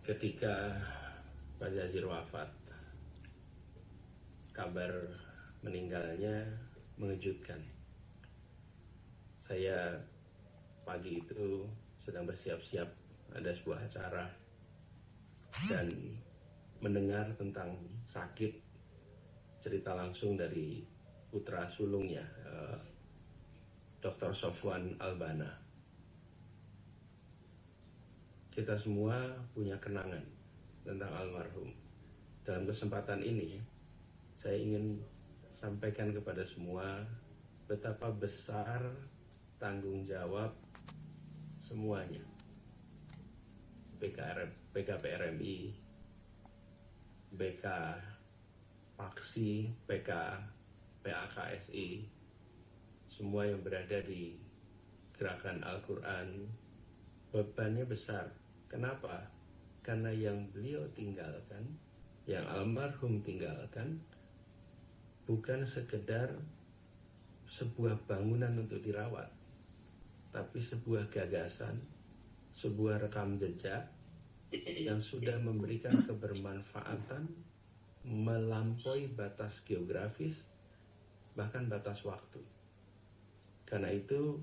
Ketika Pak Jazir wafat, kabar meninggalnya mengejutkan. Saya pagi itu sedang bersiap-siap ada sebuah acara dan mendengar tentang sakit, cerita langsung dari putra sulungnya, Dr. Sofwan Albana. Kita semua punya kenangan tentang almarhum. Dalam kesempatan ini, saya ingin sampaikan kepada semua betapa besar tanggung jawab semuanya. BKPRMI, BK Paksi, PK, PAKSI, semua yang berada di gerakan Al-Quran, bebannya besar. Kenapa? Karena yang beliau tinggalkan, yang almarhum tinggalkan, bukan sekedar sebuah bangunan untuk dirawat, tapi sebuah gagasan, sebuah rekam jejak yang sudah memberikan kebermanfaatan melampaui batas geografis, bahkan batas waktu. Karena itu,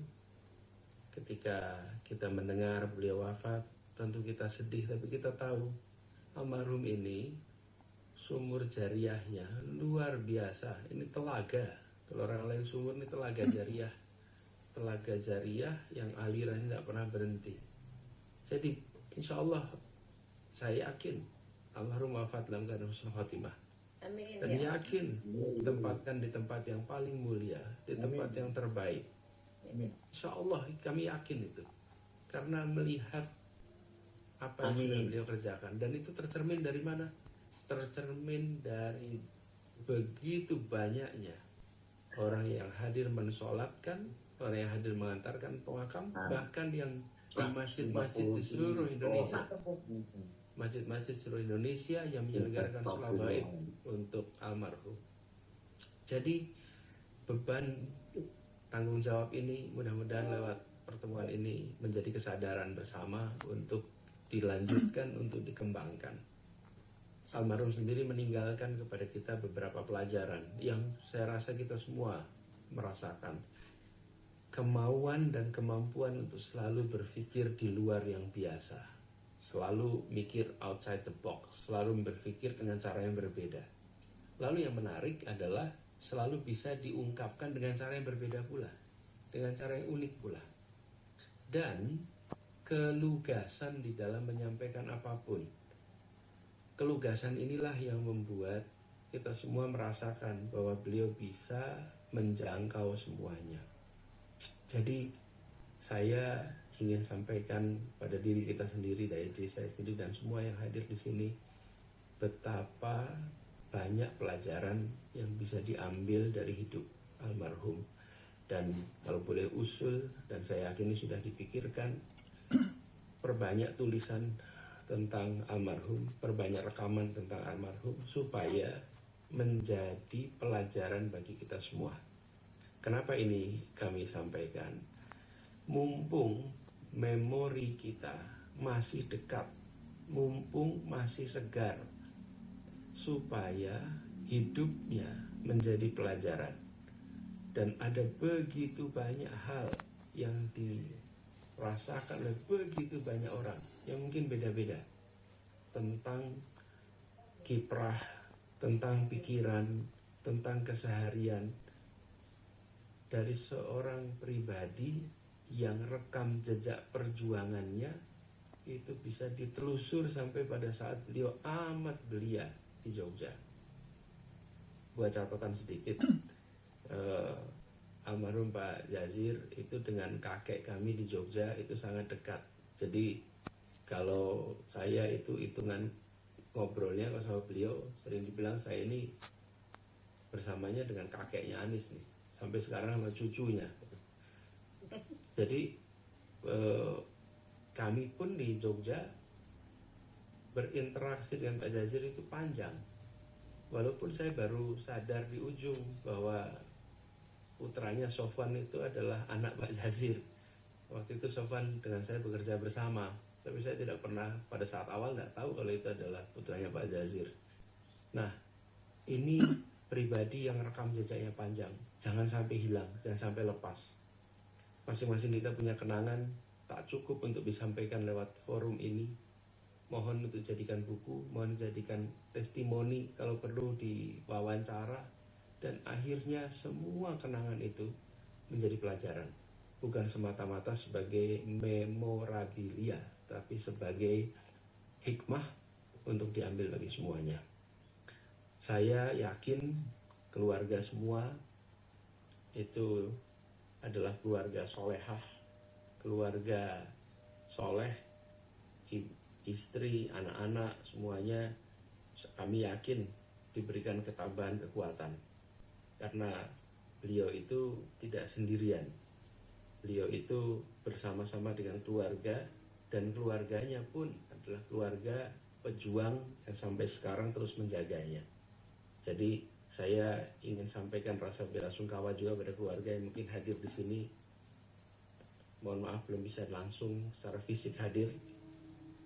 ketika kita mendengar beliau wafat, tentu kita sedih, tapi kita tahu almarhum ini sumur jariahnya luar biasa. Ini telaga. Kalau orang lain sumur, ini telaga jariah. Telaga jariah yang alirannya tidak pernah berhenti. Jadi insya Allah saya yakin almarhum wafat dalam keadaan husnul khotimah. Amin. Dan yakin ditempatkan di tempat yang paling mulia, di tempat yang terbaik. Insya Allah kami yakin itu, karena melihat apa yang sudah beliau kerjakan. Dan itu tercermin dari mana? Tercermin dari begitu banyaknya orang yang hadir mensolatkan, orang yang hadir mengantarkan pemakam, bahkan yang di masjid-masjid di seluruh Indonesia, masjid-masjid seluruh Indonesia yang menyelenggarakan sholat gaib untuk almarhum. Jadi beban tanggung jawab ini mudah-mudahan lewat pertemuan ini menjadi kesadaran bersama untuk dilanjutkan, untuk dikembangkan. Almarhum sendiri meninggalkan kepada kita beberapa pelajaran yang saya rasa kita semua merasakan. Kemauan dan kemampuan untuk selalu berpikir di luar yang biasa, selalu mikir outside the box, selalu berpikir dengan cara yang berbeda. Lalu yang menarik adalah selalu bisa diungkapkan dengan cara yang berbeda pula, dengan cara yang unik pula. Dan kelugasan di dalam menyampaikan apapun. Kelugasan inilah yang membuat kita semua merasakan bahwa beliau bisa menjangkau semuanya. Jadi saya ingin sampaikan pada diri kita sendiri, dari diri saya sendiri dan semua yang hadir di sini, betapa banyak pelajaran yang bisa diambil dari hidup almarhum. Dan kalau boleh usul, dan saya yakin ini sudah dipikirkan, perbanyak tulisan tentang almarhum, perbanyak rekaman tentang almarhum, supaya menjadi pelajaran bagi kita semua. Kenapa ini kami sampaikan? Mumpung memori kita masih dekat, mumpung masih segar, supaya hidupnya menjadi pelajaran. Dan ada begitu banyak hal yang dirasakan oleh begitu banyak orang yang mungkin beda-beda, tentang kiprah, tentang pikiran, tentang keseharian dari seorang pribadi yang rekam jejak perjuangannya itu bisa ditelusur sampai pada saat beliau amat belia di Jogja. Buat catatan sedikit, almarhum Pak Jazir itu dengan kakek kami di Jogja itu sangat dekat. Jadi kalau saya itu hitungan ngobrolnya kalau sama beliau, sering dibilang saya ini bersamanya dengan kakeknya Anies nih, sampai sekarang sama cucunya. Jadi kami pun di Jogja berinteraksi dengan Pak Jazir itu panjang. Walaupun saya baru sadar di ujung bahwa putranya Sofwan itu adalah anak Pak Jazir. Waktu itu Sofwan dengan saya bekerja bersama, tapi saya tidak pernah pada saat awal nggak tahu kalau itu adalah putranya Pak Jazir. Nah, ini pribadi yang rekam jejaknya panjang, jangan sampai hilang, jangan sampai lepas. Masing-masing kita punya kenangan, tak cukup untuk disampaikan lewat forum ini. Mohon untuk jadikan buku, mohon jadikan testimoni, kalau perlu diwawancara, dan akhirnya semua kenangan itu menjadi pelajaran. Bukan semata-mata sebagai memorabilia, tapi sebagai hikmah untuk diambil bagi semuanya. Saya yakin keluarga semua itu adalah keluarga solehah, keluarga soleh, istri, anak-anak, semuanya kami yakin diberikan ketabahan, kekuatan. Karena beliau itu tidak sendirian. Beliau itu bersama-sama dengan keluarga, dan keluarganya pun adalah keluarga pejuang yang sampai sekarang terus menjaganya. Jadi saya ingin sampaikan rasa belasungkawa juga pada keluarga yang mungkin hadir di sini. Mohon maaf belum bisa langsung secara fisik hadir.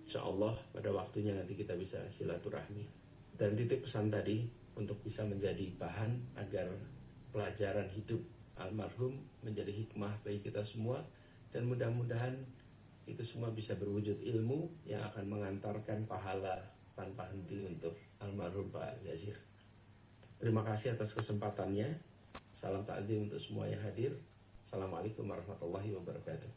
Insya Allah pada waktunya nanti kita bisa silaturahmi. Dan titip pesan tadi untuk bisa menjadi bahan agar pelajaran hidup almarhum menjadi hikmah bagi kita semua. Dan mudah-mudahan itu semua bisa berwujud ilmu yang akan mengantarkan pahala tanpa henti untuk almarhum Pak Jazir. Terima kasih atas kesempatannya. Salam takdim untuk semua yang hadir. Assalamualaikum warahmatullahi wabarakatuh.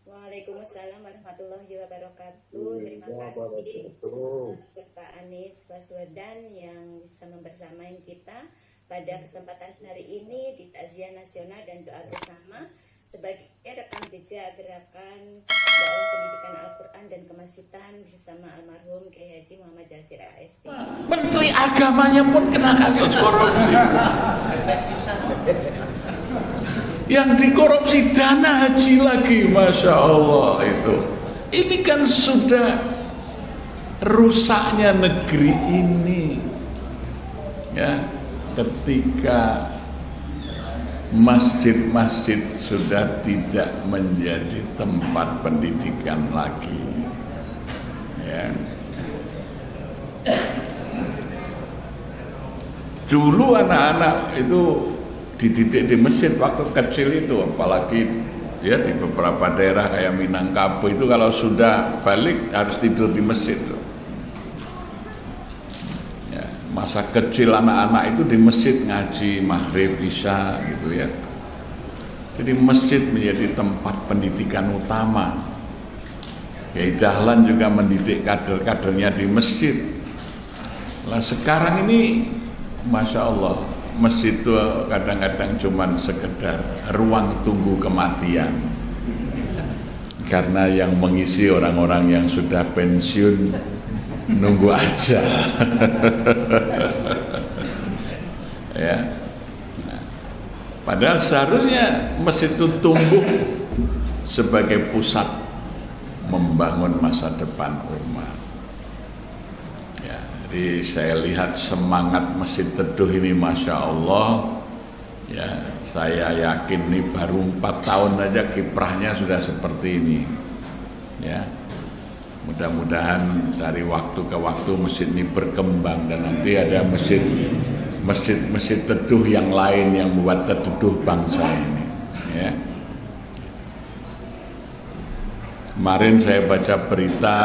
Waalaikumsalam warahmatullahi wabarakatuh. Terima kasih Bapak Anies Baswedan yang bisa membersamai kita pada kesempatan hari ini di Takziah Nasional dan Doa Bersama sebagai rekam jejak gerakan dakwah pendidikan Al-Quran dan Kemasitan bersama almarhum Kiai Haji Muhammad Jazir ASP. Menteri agamanya pun kena kasus korupsi. Yang dikorupsi dana haji lagi, Masya Allah itu. Ini kan sudah rusaknya negeri ini. Ya, ketika masjid-masjid sudah tidak menjadi tempat pendidikan lagi, ya. Dulu anak-anak itu dididik di masjid waktu kecil itu, apalagi ya di beberapa daerah kayak Minangkabau itu kalau sudah balik harus tidur di masjid. Masa kecil anak-anak itu di masjid ngaji maghrib isya gitu ya. Jadi masjid menjadi tempat pendidikan utama. Kiai Dahlan juga mendidik kader-kadernya di masjid. Lah sekarang ini Masya Allah, masjid itu kadang-kadang cuman sekedar ruang tunggu kematian. Karena yang mengisi orang-orang yang sudah pensiun nunggu aja. Ya. Nah, padahal seharusnya masjid itu tumbuh sebagai pusat membangun masa depan umat. Ya, jadi saya lihat semangat Masjid Teduh ini, Masya Allah. Ya, saya yakin ini baru 4 tahun aja kiprahnya sudah seperti ini. Ya. Mudah-mudahan dari waktu ke waktu masjid ini berkembang dan nanti ada masjid teduh yang lain yang membuat teduh bangsa ini. Ya. Kemarin saya baca berita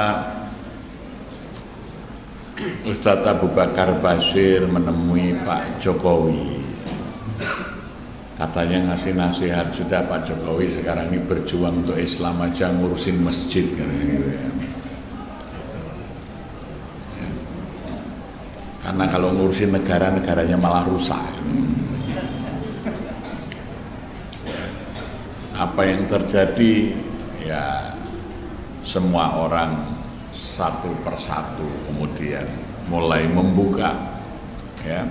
Ustadz Abu Bakar Basir menemui Pak Jokowi. Katanya ngasih nasihat, sudah Pak Jokowi sekarang ini berjuang untuk Islam aja, ngurusin masjid gitu ya. Karena kalau ngurusin negara, negaranya malah rusak. Apa yang terjadi, ya semua orang satu persatu kemudian mulai membuka, ya,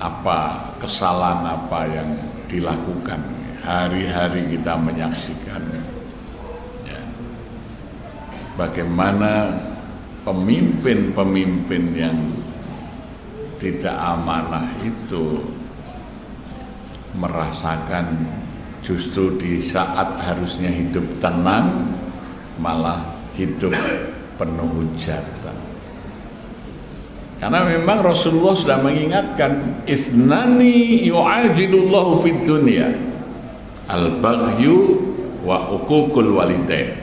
apa kesalahan apa yang dilakukan. Hari-hari kita menyaksikan, ya, bagaimana pemimpin-pemimpin yang tidak amanah itu merasakan justru di saat harusnya hidup tenang, malah hidup penuh hujatan. Karena memang Rasulullah sudah mengingatkan, isnani yu'ajilullahu fid dunya, al-baghyu wa uququl walidain.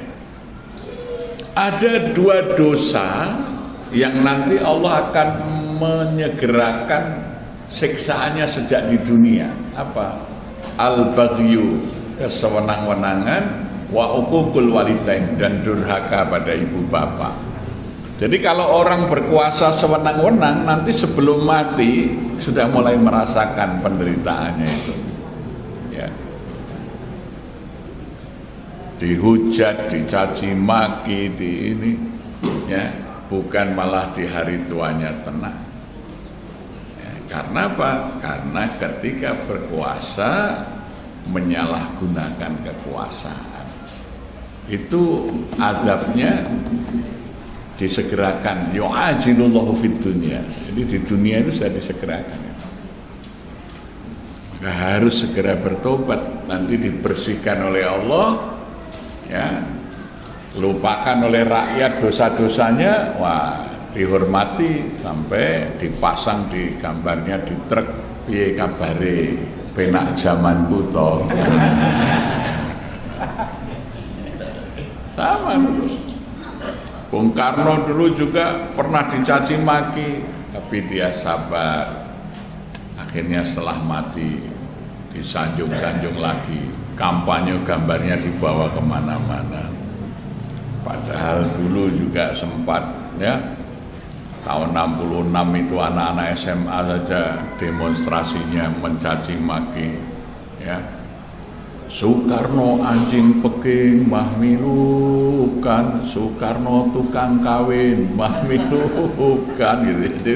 Ada dua dosa yang nanti Allah akan menyegerakan siksaannya sejak di dunia. Apa? Al-baghyu, kesewenang-wenangan, wa uququl walidain, dan durhaka pada ibu bapak. Jadi kalau orang berkuasa sewenang-wenang, nanti sebelum mati sudah mulai merasakan penderitaannya itu. Ya. Dihujat, dicaci maki, di ini, ya, bukan malah di hari tuanya tenang. Ya, karena apa? Karena ketika berkuasa menyalahgunakan kekuasaan, itu azabnya disegerakan. Yu'ajilullahu fid dunya. Jadi di dunia itu sudah disegerakan. Maka harus segera bertobat, nanti dibersihkan oleh Allah, ya, lupakan oleh rakyat dosa-dosanya, wah, dihormati sampai dipasang di gambarnya di truk, piye kabare penak zamanku to. Sama. Bung Karno dulu juga pernah dicaci maki, tapi dia sabar. Akhirnya setelah mati disanjung-sanjung lagi, kampanye gambarnya dibawa kemana-mana. Padahal dulu juga sempat, ya, tahun 66 itu anak-anak SMA saja demonstrasinya mencaci maki, ya. Soekarno anjing peking mahmilukan, Soekarno tukang kawin mahmilukan, gitu. Jadi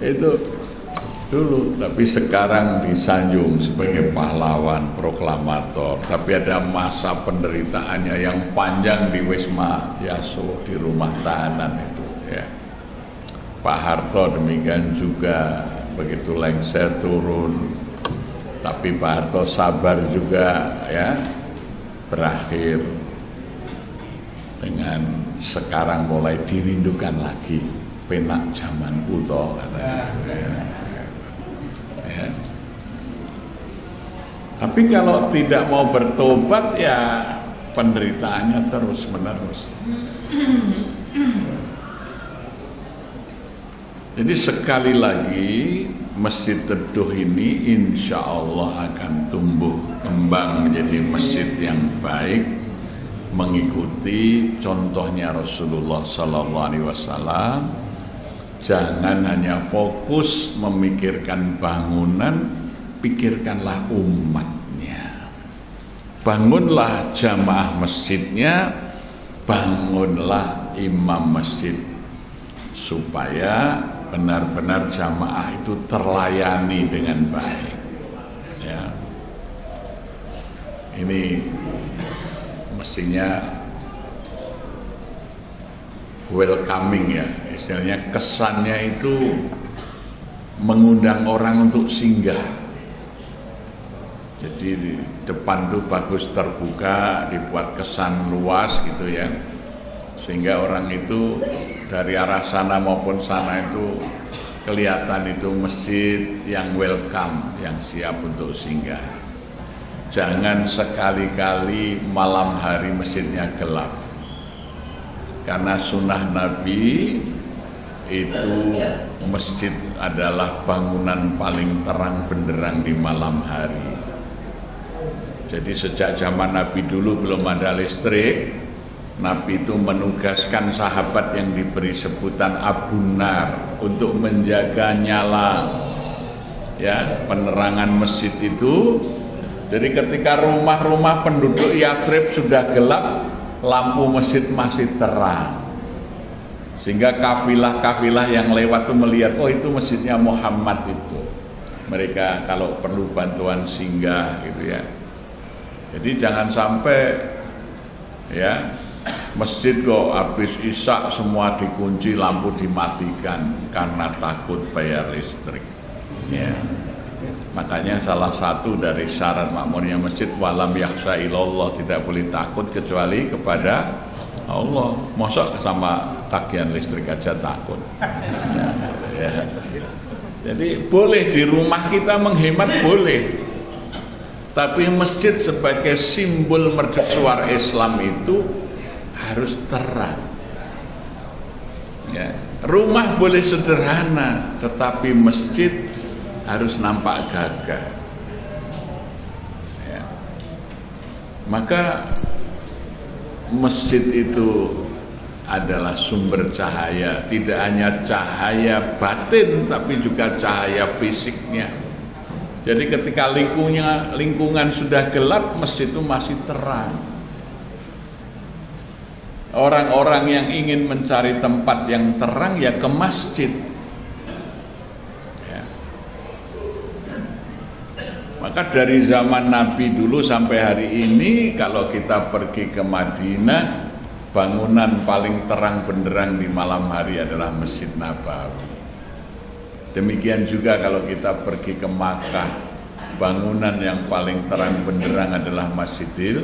itu dulu, tapi sekarang disanjung sebagai pahlawan, proklamator. Tapi ada masa penderitaannya yang panjang di Wisma Yaso, di rumah tahanan itu, ya. Pak Harto demikian juga, begitu lengser turun, tapi Pak Harto sabar juga, ya, berakhir dengan sekarang mulai dirindukan lagi, penak zaman kuto katanya. Ya. Tapi kalau tidak mau bertobat, ya penderitaannya terus menerus. Jadi sekali lagi, Masjid Teduh ini insya Allah akan tumbuh kembang menjadi masjid yang baik, mengikuti contohnya Rasulullah SAW. Jangan hanya fokus memikirkan bangunan, pikirkanlah umatnya. Bangunlah jamaah masjidnya, bangunlah imam masjid, supaya benar-benar jamaah itu terlayani dengan baik, ya. Ini mestinya welcoming, ya, istilahnya kesannya itu mengundang orang untuk singgah. Jadi di depan tuh bagus terbuka, dibuat kesan luas gitu, ya, sehingga orang itu dari arah sana maupun sana itu kelihatan itu masjid yang welcome, yang siap untuk singgah. Jangan sekali-kali malam hari masjidnya gelap, karena sunnah Nabi itu masjid adalah bangunan paling terang benderang di malam hari. Jadi sejak zaman Nabi dulu belum ada listrik, Nabi itu menugaskan sahabat yang diberi sebutan Abu Nar untuk menjaga nyala, ya, penerangan masjid itu. Jadi ketika rumah-rumah penduduk Yathrib sudah gelap, lampu masjid masih terang, sehingga kafilah-kafilah yang lewat itu melihat, oh itu masjidnya Muhammad itu. Mereka kalau perlu bantuan singgah, gitu, ya. Jadi jangan sampai, ya, masjid kok habis isya semua dikunci, lampu dimatikan karena takut bayar listrik, ya. Makanya salah satu dari syarat makmurnya masjid, walam yakhsha ilallah, tidak boleh takut kecuali kepada Allah, mosok sama tagihan listrik aja takut. Ya. Jadi boleh di rumah kita menghemat boleh, tapi masjid sebagai simbol mercusuar Islam itu harus terang. Ya. Rumah boleh sederhana, tetapi masjid harus nampak gagah. Ya. Maka masjid itu adalah sumber cahaya, tidak hanya cahaya batin tapi juga cahaya fisiknya. Jadi ketika lingkungan sudah gelap, masjid itu masih terang. Orang-orang yang ingin mencari tempat yang terang ya ke masjid. Ya. Maka dari zaman Nabi dulu sampai hari ini, kalau kita pergi ke Madinah, bangunan paling terang benderang di malam hari adalah Masjid Nabawi. Demikian juga kalau kita pergi ke Makkah, bangunan yang paling terang benderang adalah Masjidil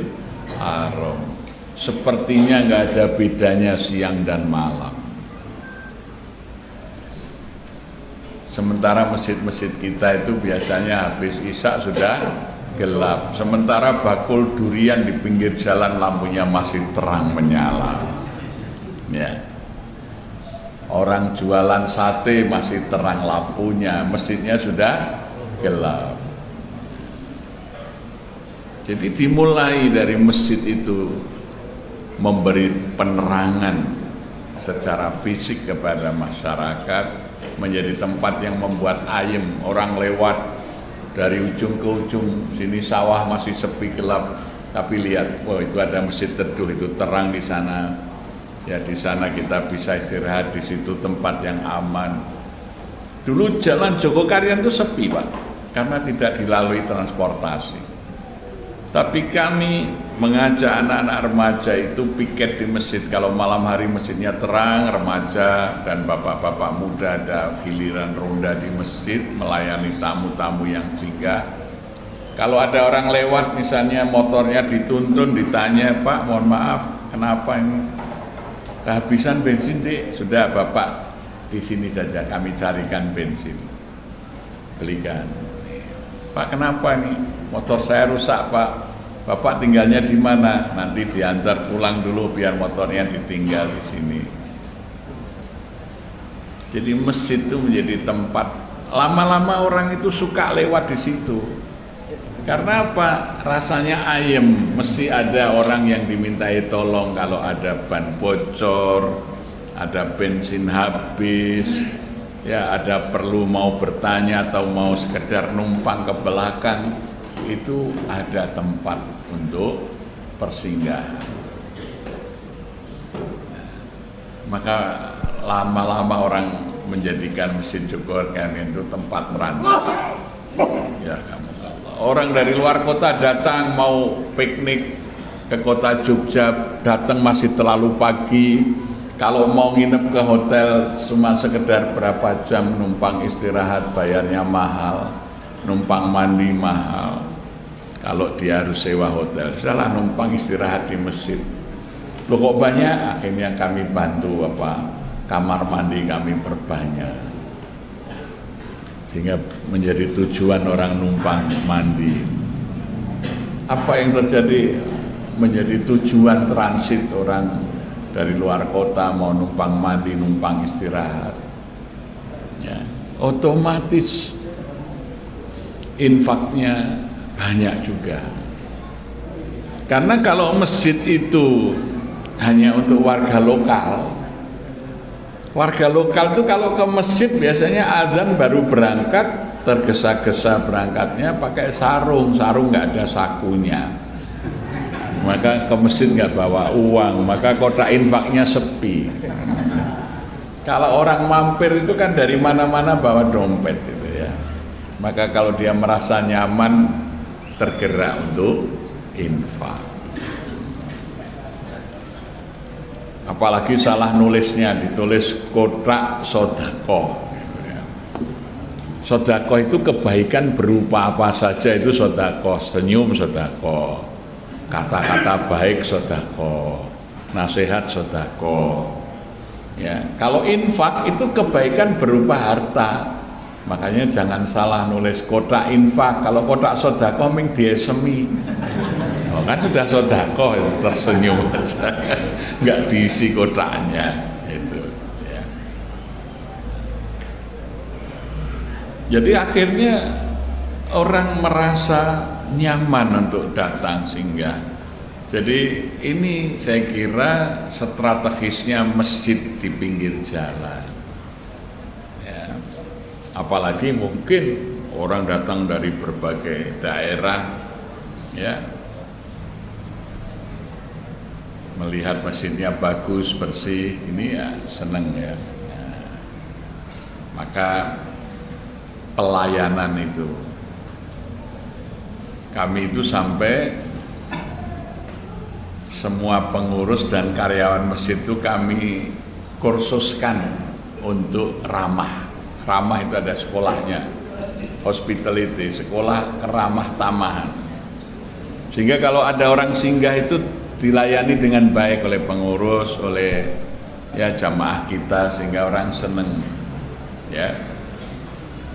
Haram. Sepertinya nggak ada bedanya siang dan malam. Sementara masjid-masjid kita itu biasanya habis isya sudah gelap. Sementara bakul durian di pinggir jalan lampunya masih terang menyala. Ya. Orang jualan sate masih terang lampunya, masjidnya sudah gelap. Jadi dimulai dari masjid itu memberi penerangan secara fisik kepada masyarakat, menjadi tempat yang membuat ayem. Orang lewat dari ujung ke ujung, sini sawah masih sepi gelap, tapi lihat, wah itu ada masjid teduh, itu terang di sana. Ya di sana kita bisa istirahat, di situ tempat yang aman. Dulu jalan Jogokarian itu sepi Pak, karena tidak dilalui transportasi. Tapi kami mengajak anak-anak remaja itu piket di masjid. Kalau malam hari masjidnya terang, remaja dan bapak-bapak muda ada giliran ronda di masjid melayani tamu-tamu yang singgah. Kalau ada orang lewat misalnya motornya dituntun, ditanya, Pak mohon maaf kenapa ini kehabisan bensin Dek? Sudah Bapak di sini saja kami carikan bensin, belikan. Pak kenapa nih motor saya rusak Pak? Bapak tinggalnya di mana? Nanti diantar pulang dulu biar motornya ditinggal di sini. Jadi masjid itu menjadi tempat, lama-lama orang itu suka lewat di situ. Karena apa? Rasanya ayem. Mesti ada orang yang dimintai tolong kalau ada ban bocor, ada bensin habis, ya ada perlu mau bertanya atau mau sekedar numpang ke belakang, itu ada tempat untuk persinggahan. Maka lama-lama orang menjadikan Masjid Jogokarian itu tempat transit. Ya kamu, orang dari luar kota datang mau piknik ke kota Jogja, datang masih terlalu pagi. Kalau mau nginep ke hotel cuma sekedar berapa jam, numpang istirahat bayarnya mahal, numpang mandi mahal. Kalau dia harus sewa hotel, sudahlah numpang istirahat di masjid. Loh kok banyak? Akhirnya kami bantu kamar mandi kami perbanyak, sehingga menjadi tujuan orang numpang mandi. Apa yang terjadi menjadi tujuan transit orang dari luar kota mau numpang mandi, numpang istirahat, ya, otomatis infaknya banyak juga. Karena kalau masjid itu hanya untuk warga lokal itu kalau ke masjid biasanya azan baru berangkat, tergesa-gesa berangkatnya pakai sarung nggak ada sakunya. Maka ke masjid nggak bawa uang, maka kotak infaknya sepi. Kalau orang mampir itu kan dari mana-mana bawa dompet itu ya. Maka kalau dia merasa nyaman, tergerak untuk infak. Apalagi salah nulisnya, ditulis kotak sodako. Sodako itu kebaikan berupa apa saja itu sodako, senyum sodako, kata-kata baik sodako, nasihat sedekah. Ya, kalau infak itu kebaikan berupa harta. Makanya jangan salah nulis kotak infak. Kalau kotak sedekah ming diesemi. Oh, kan sudah sedekah itu tersenyum aja. Enggak diisi kotaknya itu ya. Jadi akhirnya orang merasa nyaman untuk datang singgah. Jadi ini saya kira strategisnya masjid di pinggir jalan. Ya. Apalagi mungkin orang datang dari berbagai daerah, ya, melihat masjidnya bagus, bersih, ini ya senang ya. Nah, maka pelayanan itu, kami itu sampai semua pengurus dan karyawan masjid itu kami kursuskan untuk ramah. Ramah itu ada sekolahnya, hospitality, sekolah keramah tamahan. Sehingga kalau ada orang singgah itu dilayani dengan baik oleh pengurus, oleh ya jamaah kita, sehingga orang seneng. Ya,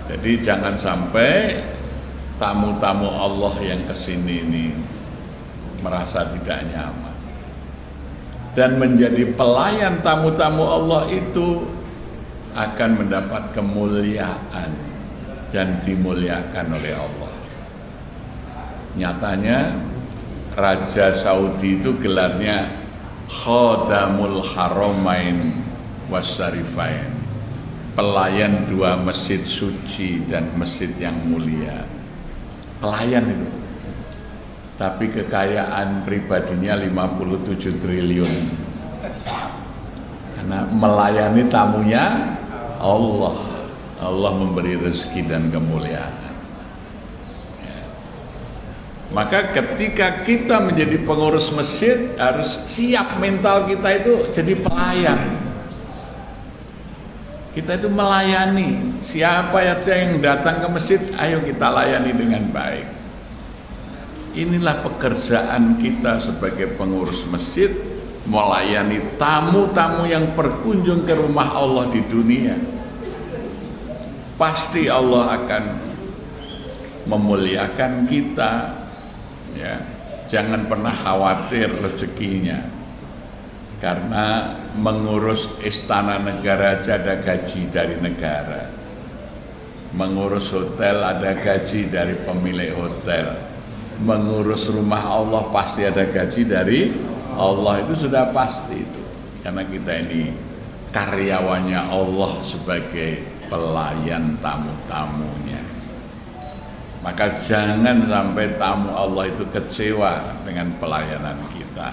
jadi jangan sampai tamu-tamu Allah yang kesini ini merasa tidak nyaman. Dan menjadi pelayan tamu-tamu Allah itu akan mendapat kemuliaan dan dimuliakan oleh Allah. Nyatanya Raja Saudi itu gelarnya Khadamul Haramain Wasyarifain, pelayan dua masjid suci dan masjid yang mulia. Pelayan itu. Tapi kekayaan pribadinya 57 triliun. Karena melayani tamunya Allah. Allah memberi rezeki dan kemuliaan. Ya. Maka ketika kita menjadi pengurus masjid, harus siap mental kita itu jadi pelayan. Kita itu melayani. Siapa saja yang datang ke masjid, ayo kita layani dengan baik. Inilah pekerjaan kita sebagai pengurus masjid, melayani tamu-tamu yang berkunjung ke rumah Allah di dunia. Pasti Allah akan memuliakan kita, ya. Jangan pernah khawatir rezekinya, karena mengurus istana negara aja ada gaji dari negara, mengurus hotel ada gaji dari pemilik hotel, mengurus rumah Allah pasti ada gaji dari Allah, itu sudah pasti itu. Karena kita ini karyawannya Allah sebagai pelayan tamu-tamunya. Maka jangan sampai tamu Allah itu kecewa dengan pelayanan kita.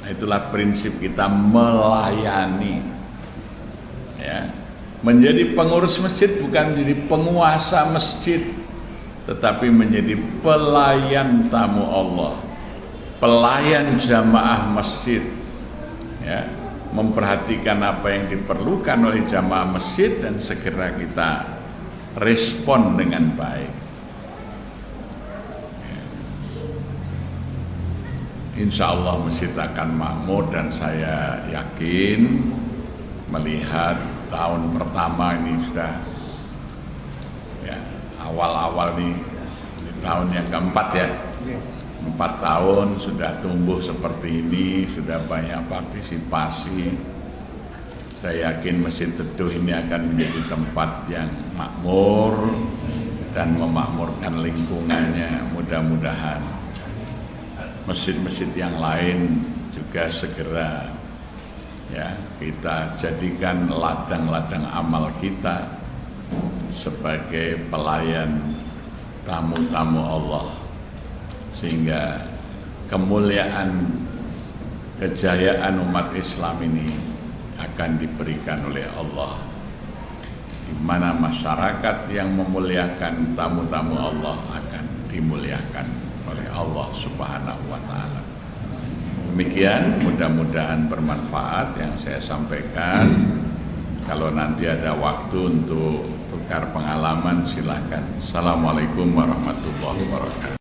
Nah, itulah prinsip kita melayani. Ya. Menjadi pengurus masjid bukan menjadi penguasa masjid, tetapi menjadi pelayan tamu Allah, pelayan jamaah masjid, ya, memperhatikan apa yang diperlukan oleh jamaah masjid dan segera kita respon dengan baik. Ya. Insya Allah masjid akan makmur, dan saya yakin melihat tahun pertama ini sudah, ya, awal-awal nih, di tahun yang keempat ya, 4 tahun sudah tumbuh seperti ini, sudah banyak partisipasi. Saya yakin Masjid Teduh ini akan menjadi tempat yang makmur dan memakmurkan lingkungannya. Mudah-mudahan masjid-masjid yang lain juga segera, ya, kita jadikan ladang-ladang amal kita sebagai pelayan tamu-tamu Allah, sehingga kemuliaan, kejayaan umat Islam ini akan diberikan oleh Allah, di mana masyarakat yang memuliakan tamu-tamu Allah akan dimuliakan oleh Allah Subhanahu wa Ta'ala. Demikian, mudah-mudahan bermanfaat yang saya sampaikan. Kalau nanti ada waktu untuk tukar pengalaman, silakan. Assalamualaikum warahmatullahi wabarakatuh.